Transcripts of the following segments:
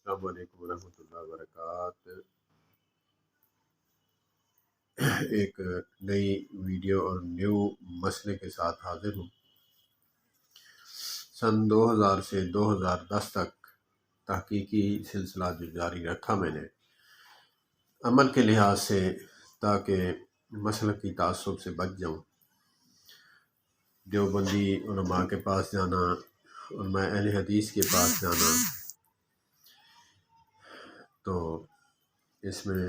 السلام علیکم ورحمۃ اللہ وبرکاتہ۔ ایک نئی ویڈیو اور نیو مسئلے کے ساتھ حاضر ہوں۔ سن 2000 سے 2010 تک تحقیقی سلسلہ جو جاری رکھا میں نے عمل کے لحاظ سے، تاکہ مسلکی تعصب سے بچ جاؤں۔ دیوبندی علماء کے پاس جانا، علماء اہل حدیث کے پاس جانا، تو اس میں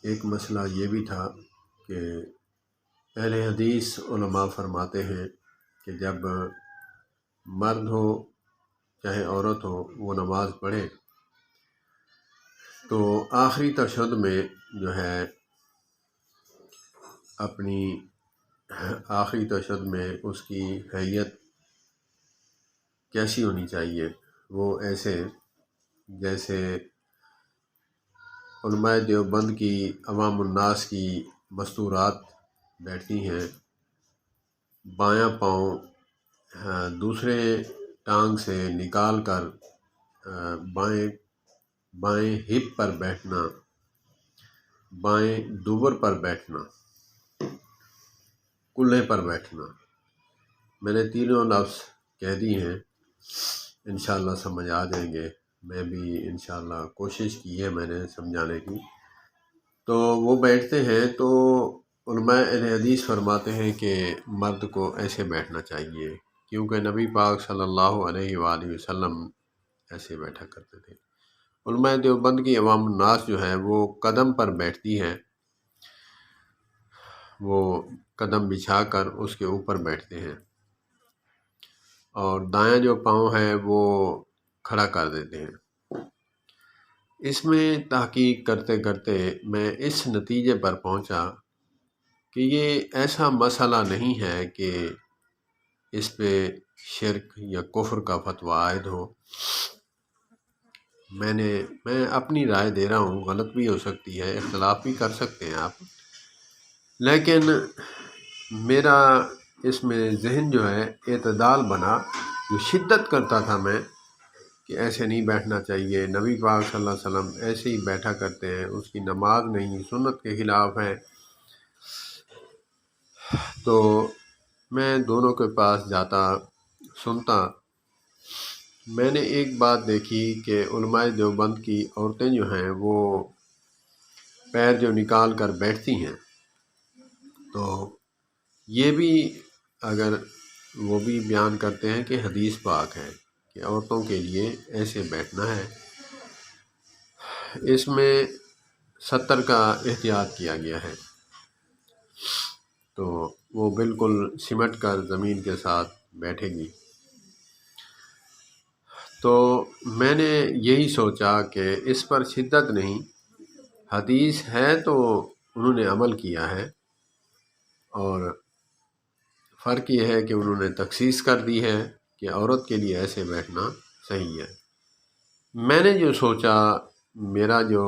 ایک مسئلہ یہ بھی تھا کہ اہل حدیث علماء فرماتے ہیں کہ جب مرد ہو چاہے عورت ہو وہ نماز پڑھے تو آخری تشہد میں جو ہے اپنی آخری تشہد میں اس کی حیت کیسی ہونی چاہیے؟ وہ ایسے جیسے علماء دیوبند کی عوام الناس کی مستورات بیٹھتی ہیں، بایاں پاؤں دوسرے ٹانگ سے نکال کر بائیں ہپ پر بیٹھنا، بائیں دوبر پر بیٹھنا، کلہے پر بیٹھنا۔ میں نے تینوں لفظ کہہ دی ہیں، انشاءاللہ سمجھ آ جائیں گے۔ میں بھی انشاءاللہ کوشش کی ہے میں نے سمجھانے کی۔ تو وہ بیٹھتے ہیں تو علماء اہل حدیث فرماتے ہیں کہ مرد کو ایسے بیٹھنا چاہیے، کیونکہ نبی پاک صلی اللہ علیہ وآلہ وسلم ایسے بیٹھا کرتے تھے۔ علماء دیوبند کی عوام الناس جو ہے وہ قدم پر بیٹھتی ہے، وہ قدم بچھا کر اس کے اوپر بیٹھتے ہیں، اور دایاں جو پاؤں ہے وہ کھڑا کر دیتے ہیں۔ اس میں تحقیق کرتے کرتے میں اس نتیجے پر پہنچا کہ یہ ایسا مسئلہ نہیں ہے کہ اس پہ شرک یا کفر کا فتویٰ عائد ہو۔ میں اپنی رائے دے رہا ہوں، غلط بھی ہو سکتی ہے، اختلاف بھی کر سکتے ہیں آپ، لیکن میرا اس میں ذہن جو ہے اعتدال بنا۔ جو شدت کرتا تھا میں کہ ایسے نہیں بیٹھنا چاہیے، نبی پاک صلی اللہ علیہ وسلم ایسے ہی بیٹھا کرتے ہیں، اس کی نماز نہیں، سنت کے خلاف ہے، تو میں دونوں کے پاس جاتا، سنتا۔ میں نے ایک بات دیکھی کہ علماء دیوبند کی عورتیں جو ہیں وہ پیر جو نکال کر بیٹھتی ہیں، تو یہ بھی اگر وہ بھی بیان کرتے ہیں کہ حدیث پاک ہے کہ عورتوں کے لیے ایسے بیٹھنا ہے۔ اس میں 70 کا احتیاط کیا گیا ہے، تو وہ بالکل سمٹ کر زمین کے ساتھ بیٹھے گی۔ تو میں نے یہی سوچا کہ اس پر شدت نہیں، حدیث ہے تو انہوں نے عمل کیا ہے، اور فرق یہ ہے کہ انہوں نے تخصیص کر دی ہے کہ عورت کے لیے ایسے بیٹھنا صحیح ہے۔ میں نے جو سوچا، میرا جو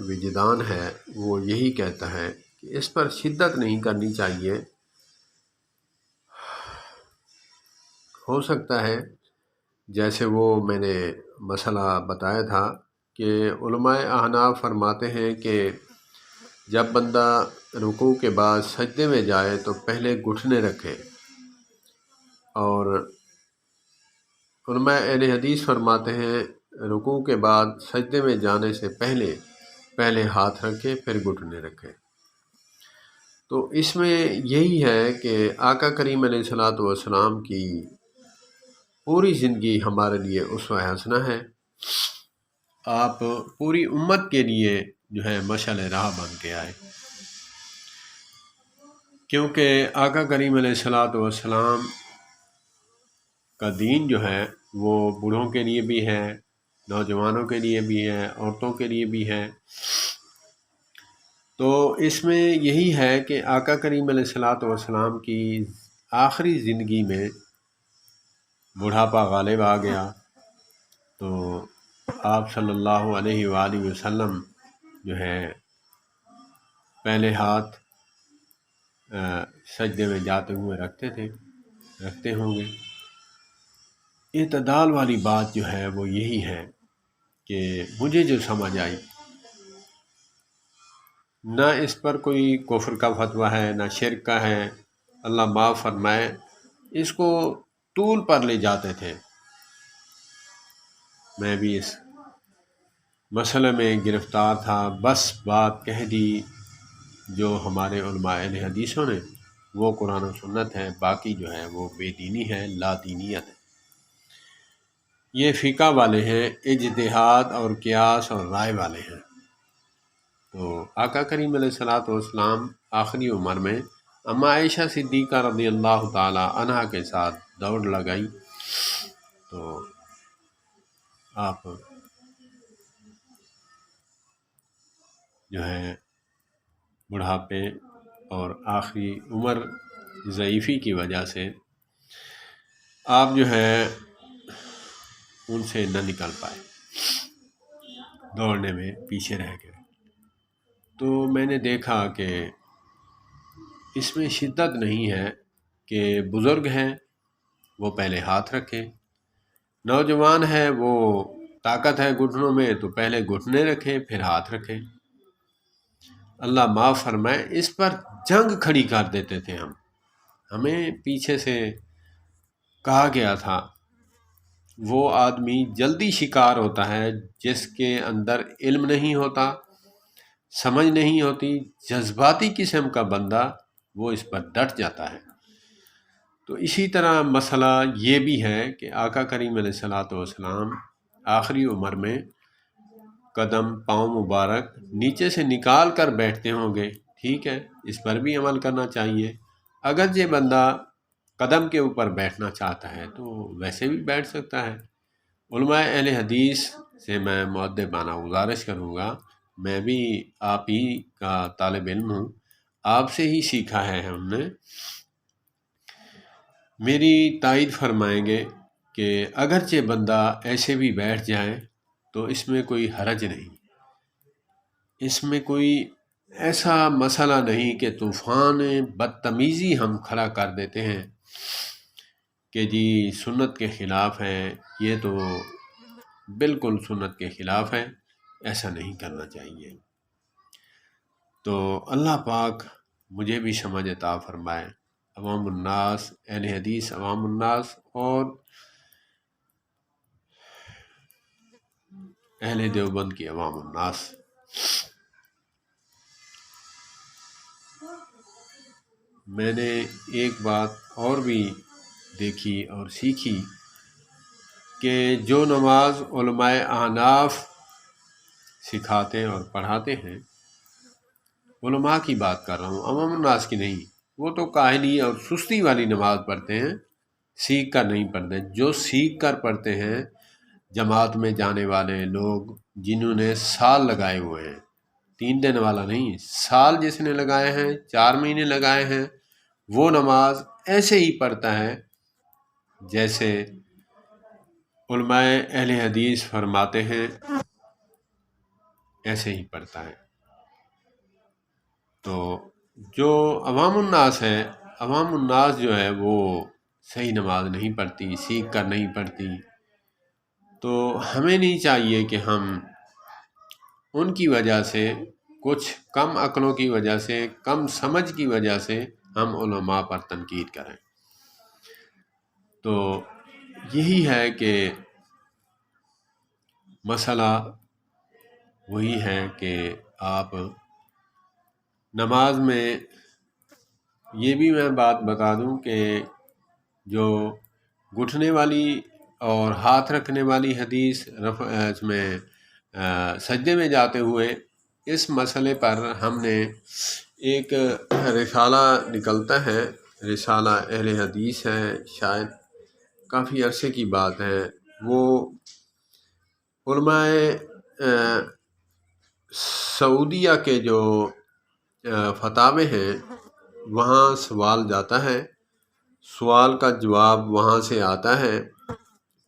وجدان ہے وہ یہی کہتا ہے کہ اس پر شدت نہیں کرنی چاہیے۔ ہو سکتا ہے جیسے وہ میں نے مسئلہ بتایا تھا کہ علماء احناف فرماتے ہیں کہ جب بندہ رکوع کے بعد سجدے میں جائے تو پہلے گھٹنے رکھے، اور علماء اہل حدیث فرماتے ہیں رکوع کے بعد سجدے میں جانے سے پہلے ہاتھ رکھے پھر گھٹنے رکھے۔ تو اس میں یہی ہے کہ آقا کریم علیہ الصلوۃ والسلام کی پوری زندگی ہمارے لیے اسوہ حسنہ ہے۔ آپ پوری امت کے لیے جو ہے مشعل راہ بن کے آئے، کیونکہ آقا کریم علیہ الصلوۃ والسلام کا دین جو ہے وہ بوڑھوں کے لیے بھی ہے، نوجوانوں کے لیے بھی ہے، عورتوں کے لیے بھی ہے۔ تو اس میں یہی ہے کہ آقا کریم علیہ الصلوۃ والسلام کی آخری زندگی میں بڑھاپا غالب آ گیا، تو آپ صلی اللہ علیہ وآلہ وسلم جو ہے پہلے ہاتھ سجدے میں جاتے ہوئے رکھتے ہوں گے۔ اعتدال والی بات جو ہے وہ یہی ہے کہ مجھے جو سمجھ آئی، نہ اس پر کوئی کفر کا فتویٰ ہے نہ شرک کا ہے، اللہ معاف فرمائے، اس کو طول پر لے جاتے تھے۔ میں بھی اس مسئلے میں گرفتار تھا، بس بات کہہ دی جو ہمارے علماء اہل حدیثوں نے، وہ قرآن و سنت ہے، باقی جو ہے وہ بے دینی ہے، لا دینیت ہے۔ یہ فقہ والے ہیں، اجتہاد اور قیاس اور رائے والے ہیں۔ تو آقا کریم علیہ الصلوۃ والسلام آخری عمر میں اما عائشہ صدیقہ رضی اللہ تعالی عنہا کے ساتھ دوڑ لگائی، تو آپ جو ہے بڑھاپے اور آخری عمر ضعیفی کی وجہ سے آپ جو ہے ان سے نہ نکل پائے، دوڑنے میں پیچھے رہ گئے۔ تو میں نے دیکھا کہ اس میں شدت نہیں ہے کہ بزرگ ہیں وہ پہلے ہاتھ رکھیں، نوجوان ہے وہ طاقت ہے گھٹنوں میں تو پہلے گھٹنے رکھیں پھر ہاتھ رکھیں۔ اللہ معاف فرمائے، اس پر جنگ کھڑی کر دیتے تھے ہمیں پیچھے سے کہا گیا تھا وہ آدمی جلدی شکار ہوتا ہے جس کے اندر علم نہیں ہوتا، سمجھ نہیں ہوتی، جذباتی قسم کا بندہ وہ اس پر ڈٹ جاتا ہے۔ تو اسی طرح مسئلہ یہ بھی ہے کہ آقا کریم علیہ الصلوۃ والسلام آخری عمر میں قدم پاؤں مبارک نیچے سے نکال کر بیٹھتے ہوں گے، ٹھیک ہے، اس پر بھی عمل کرنا چاہیے۔ اگر یہ بندہ قدم کے اوپر بیٹھنا چاہتا ہے تو ویسے بھی بیٹھ سکتا ہے۔ علماء اہل حدیث سے میں مؤدبانہ گزارش کروں گا، میں بھی آپ ہی کا طالب علم ہوں، آپ سے ہی سیکھا ہے ہم نے، میری تائید فرمائیں گے کہ اگرچہ بندہ ایسے بھی بیٹھ جائے تو اس میں کوئی حرج نہیں، اس میں کوئی ایسا مسئلہ نہیں کہ طوفان بدتمیزی ہم کھڑا کر دیتے ہیں کہ جی سنت کے خلاف ہے، یہ تو بالکل سنت کے خلاف ہے، ایسا نہیں کرنا چاہیے۔ تو اللہ پاک مجھے بھی سمجھ عطا فرمائے، عوام الناس، اہل حدیث عوام الناس اور اہل دیوبند کی عوام الناس۔ میں نے ایک بات اور بھی دیکھی اور سیکھی کہ جو نماز علماء احناف سکھاتے اور پڑھاتے ہیں، علماء کی بات کر رہا ہوں، عوام الناس کی نہیں، وہ تو کاہلی اور سستی والی نماز پڑھتے ہیں، سیکھ کر نہیں پڑھتے۔ جو سیکھ کر پڑھتے ہیں، جماعت میں جانے والے لوگ جنہوں نے سال لگائے ہوئے ہیں، 3 دن والا نہیں، سال جس نے لگائے ہیں، 4 مہینے لگائے ہیں، وہ نماز ایسے ہی پڑھتا ہے جیسے علماء اہل حدیث فرماتے ہیں ایسے ہی پڑھتا ہے۔ تو جو عوام الناس ہے، عوام الناس جو ہے وہ صحیح نماز نہیں پڑھتی، سیکھ کر نہیں پڑھتی، تو ہمیں نہیں چاہیے کہ ہم ان کی وجہ سے، کچھ کم عقلوں کی وجہ سے، کم سمجھ کی وجہ سے ہم علماء پر تنقید کریں۔ تو یہی ہے کہ مسئلہ وہی ہے کہ آپ نماز میں، یہ بھی میں بات بتا دوں کہ جو گھٹنے والی اور ہاتھ رکھنے والی حدیث اس میں سجدے میں جاتے ہوئے، اس مسئلے پر ہم نے ایک رسالہ نکلتا ہے، رسالہ اہل حدیث ہے، شاید کافی عرصے کی بات ہے، وہ علماء سعودیہ کے جو فتاوے ہیں وہاں سوال جاتا ہے، سوال کا جواب وہاں سے آتا ہے،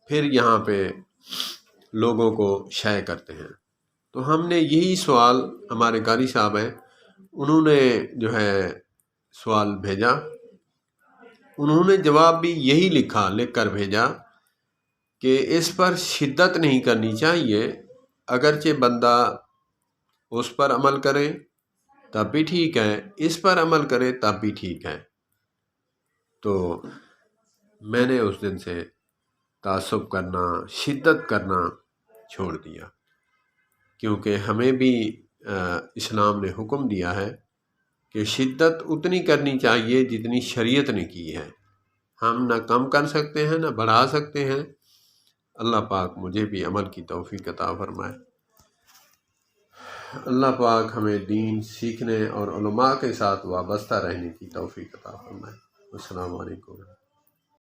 پھر یہاں پہ لوگوں کو شائع کرتے ہیں۔ تو ہم نے یہی سوال، ہمارے قاری صاحب ہیں، انہوں نے جو ہے سوال بھیجا، انہوں نے جواب بھی یہی لکھ کر بھیجا کہ اس پر شدت نہیں کرنی چاہیے، اگرچہ بندہ اس پر عمل کرے تب بھی ٹھیک ہے، اس پر عمل کرے تب بھی ٹھیک ہے۔ تو میں نے اس دن سے تعصب کرنا، شدت کرنا چھوڑ دیا، کیونکہ ہمیں بھی اسلام نے حکم دیا ہے کہ شدت اتنی کرنی چاہیے جتنی شریعت نے کی ہے۔ ہم نہ کم کر سکتے ہیں نہ بڑھا سکتے ہیں۔ اللہ پاک مجھے بھی عمل کی توفیق عطا فرمائے۔ اللہ پاک ہمیں دین سیکھنے اور علماء کے ساتھ وابستہ رہنے کی توفیق عطا فرمائے۔ السلام علیکم۔